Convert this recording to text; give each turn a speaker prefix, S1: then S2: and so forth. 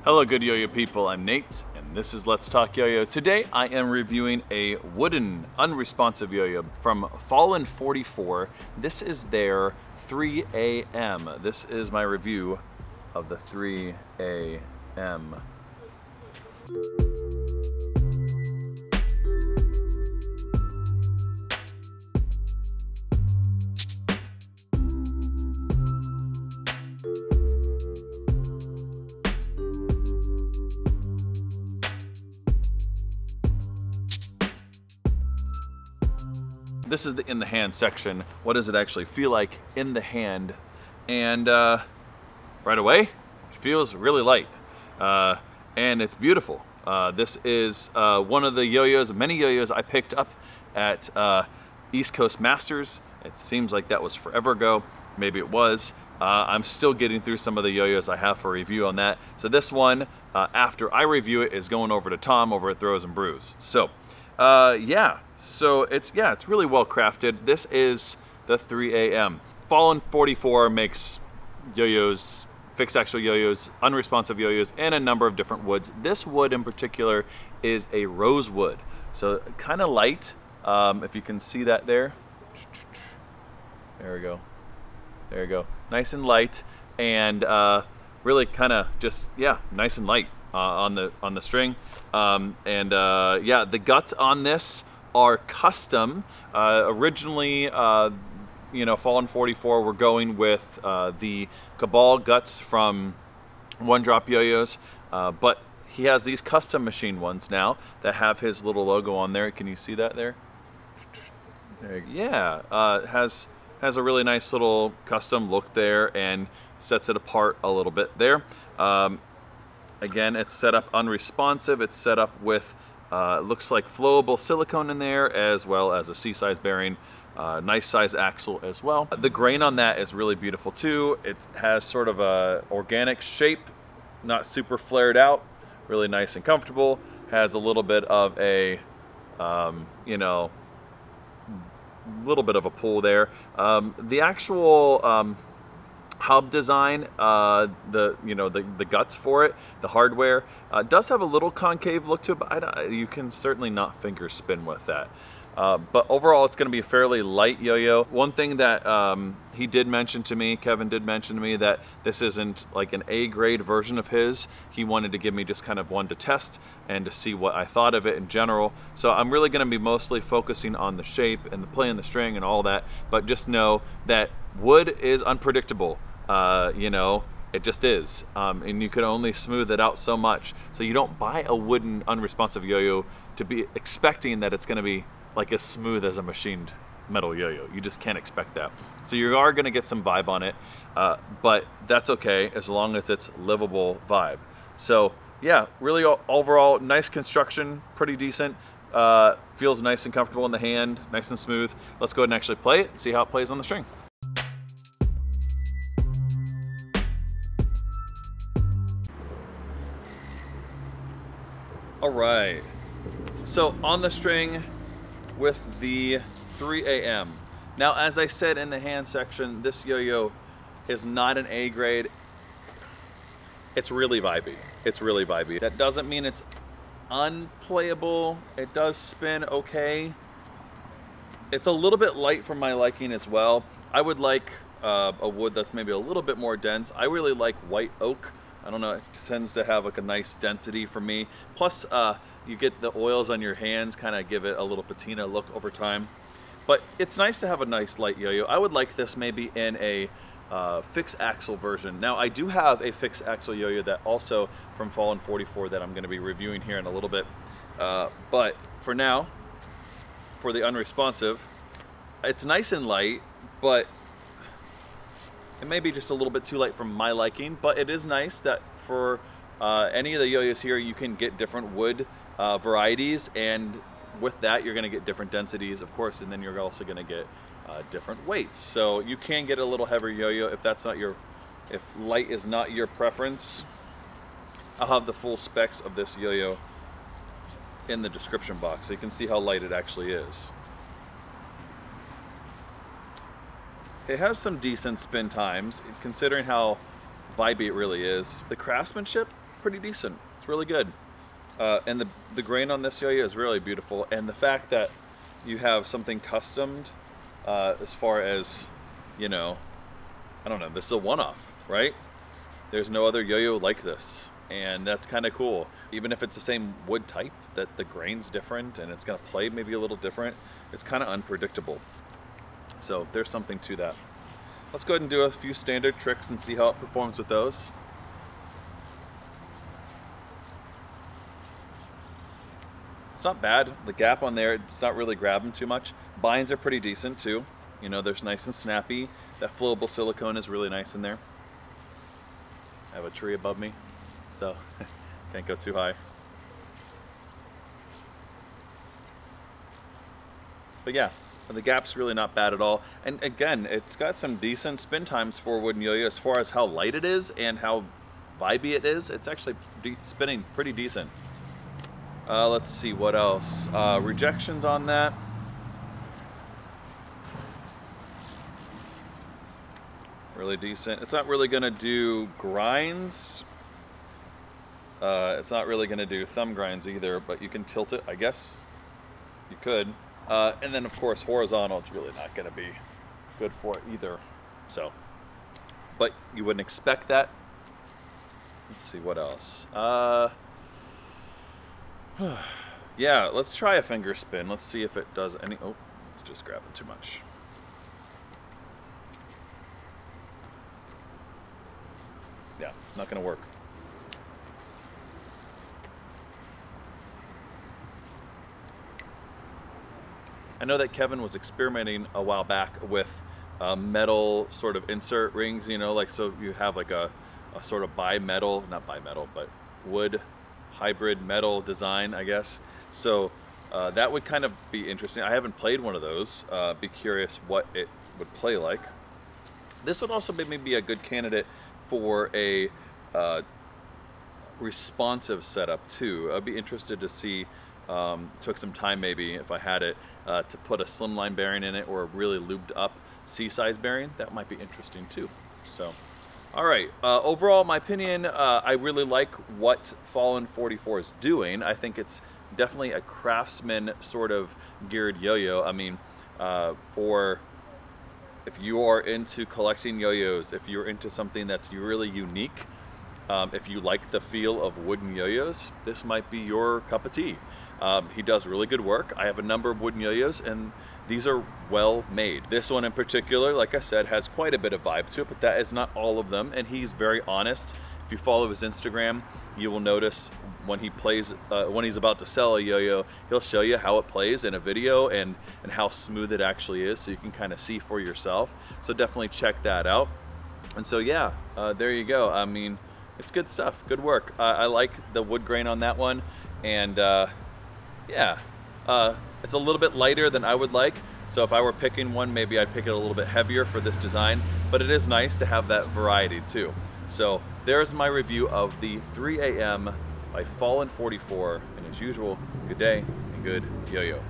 S1: Hello good yo-yo people, I'm Nate and this is Let's Talk Yo-Yo. Today I am reviewing a wooden unresponsive yo-yo from Fallen 44. This is their 3AM. This is my review of the 3AM. This is the in the hand section. What does it actually feel like in the hand? And right away, it feels really light. And it's beautiful. This is one of the yo-yos, many yo-yos I picked up at East Coast Masters. It seems like that was forever ago. Maybe it was. I'm still getting through some of the yo-yos I have for review on that. So this one, after I review it, is going over to Tom over at Throws and Brews. So. Yeah, so it's really well crafted. This is the 3AM. Fallen 44 makes yo-yos, fixed axle yo-yos, unresponsive yo-yos, and a number of different woods. This wood in particular is a rosewood, so kind of light. If you can see that there. There we go. There you go. Nice and light, and really kind of just, yeah, nice and light on the string. Yeah, the guts on this are custom. Originally, you know, Fallen 44 were going with the Cabal guts from One Drop Yo-Yos, but he has these custom machine ones now that have his little logo on there. Can you see that there? Yeah, has a really nice little custom look there and sets it apart a little bit there. Again, it's set up unresponsive. It's set up with, looks like flowable silicone in there, as well as a C-size bearing, nice size axle as well. The grain on that is really beautiful too. It has sort of a organic shape, not super flared out, really nice and comfortable. Has a little bit of a, you know, little bit of a pull there. The actual, hub design, the guts for it, the hardware, does have a little concave look to it, but you can certainly not finger spin with that. But overall, it's going to be a fairly light yo-yo. One thing that he did mention to me, Kevin did mention to me, that this isn't like an A-grade version of his. He wanted to give me just kind of one to test and to see what I thought of it in general. So I'm really going to be mostly focusing on the shape and the play and the string and all that, but just know that wood is unpredictable. You know, it just is, and you can only smooth it out so much. So you don't buy a wooden unresponsive yo-yo to be expecting that it's going to be like as smooth as a machined metal yo-yo. You just can't expect that. So you are going to get some vibe on it, but that's okay as long as it's livable vibe. So yeah, really overall nice construction, pretty decent. Feels nice and comfortable in the hand, nice and smooth. Let's go ahead and actually play it and see how it plays on the string. All right, so on the string with the 3AM. Now, as I said in the hand section, this yo-yo is not an A grade. It's really vibey. It's really vibey. That doesn't mean it's unplayable. It does spin okay. It's a little bit light for my liking as well. I would like a wood that's maybe a little bit more dense. I really like white oak. I don't know, it tends to have like a nice density for me. Plus, you get the oils on your hands, kind of give it a little patina look over time. But it's nice to have a nice light yo-yo. I would like this maybe in a fixed axle version. Now, I do have a fixed axle yo-yo that also from Fallen 44 that I'm going to be reviewing here in a little bit. But for now, for the unresponsive, it's nice and light, but it may be just a little bit too light for my liking, but it is nice that for any of the yo-yos here, you can get different wood varieties, and with that, you're gonna get different densities, of course, and then you're also gonna get different weights. So you can get a little heavier yo-yo if that's not your, if light is not your preference. I'll have the full specs of this yo-yo in the description box so you can see how light it actually is. It has some decent spin times, considering how vibey it really is. The craftsmanship, pretty decent. It's really good. And the grain on this yo-yo is really beautiful. And the fact that you have something customed as far as, you know, I don't know, this is a one-off, right? There's no other yo-yo like this. And that's kind of cool. Even if it's the same wood type, that the grain's different and it's gonna play maybe a little different, it's kind of unpredictable. So there's something to that. Let's go ahead and do a few standard tricks and see how it performs with those. It's not bad. The gap on there, it's not really grabbing too much. Binds are pretty decent too. You know, they're nice and snappy. That flowable silicone is really nice in there. I have a tree above me, so can't go too high. But yeah, the gap's really not bad at all. And again, it's got some decent spin times for wooden yo-yo as far as how light it is and how vibey it is. It's actually spinning pretty decent. Let's see what else. Rejections on that. Really decent. It's not really gonna do grinds. It's not really gonna do thumb grinds either, but you can tilt it, I guess. You could. And then of course horizontal, it's really not gonna be good for it either. So, but you wouldn't expect that. Let's see what else. Yeah, let's try a finger spin. Let's see if it does any. Oh, it's just grabbing too much. Yeah, not gonna work. I know that Kevin was experimenting a while back with metal sort of insert rings, you know, like so you have like a sort of bimetal, not bimetal, but wood hybrid metal design, I guess. So that would kind of be interesting. I haven't played one of those. Be curious what it would play like. This would also maybe be a good candidate for a responsive setup too. I'd be interested to see, took some time maybe if I had it, to put a slimline bearing in it or a really lubed up C-size bearing. That might be interesting too. So, all right, overall my opinion, I really like what Fallen 44 is doing. I think it's definitely a craftsman sort of geared yo-yo. I mean, for if you are into collecting yo-yos, if you're into something that's really unique, if you like the feel of wooden yo-yos, this might be your cup of tea. He does really good work. I have a number of wooden yo-yos and these are well made. This one in particular, like I said, has quite a bit of vibe to it, but that is not all of them, and he's very honest. If you follow his Instagram, you will notice when he plays, when he's about to sell a yo-yo, he'll show you how it plays in a video and how smooth it actually is, so you can kind of see for yourself. So definitely check that out. And so yeah, there you go. I mean, it's good stuff, good work. I like the wood grain on that one, and yeah, it's a little bit lighter than I would like. So if I were picking one, maybe I'd pick it a little bit heavier for this design, but it is nice to have that variety too. So there's my review of the 3 AM by Fallen 44, and as usual, good day and good yo-yo.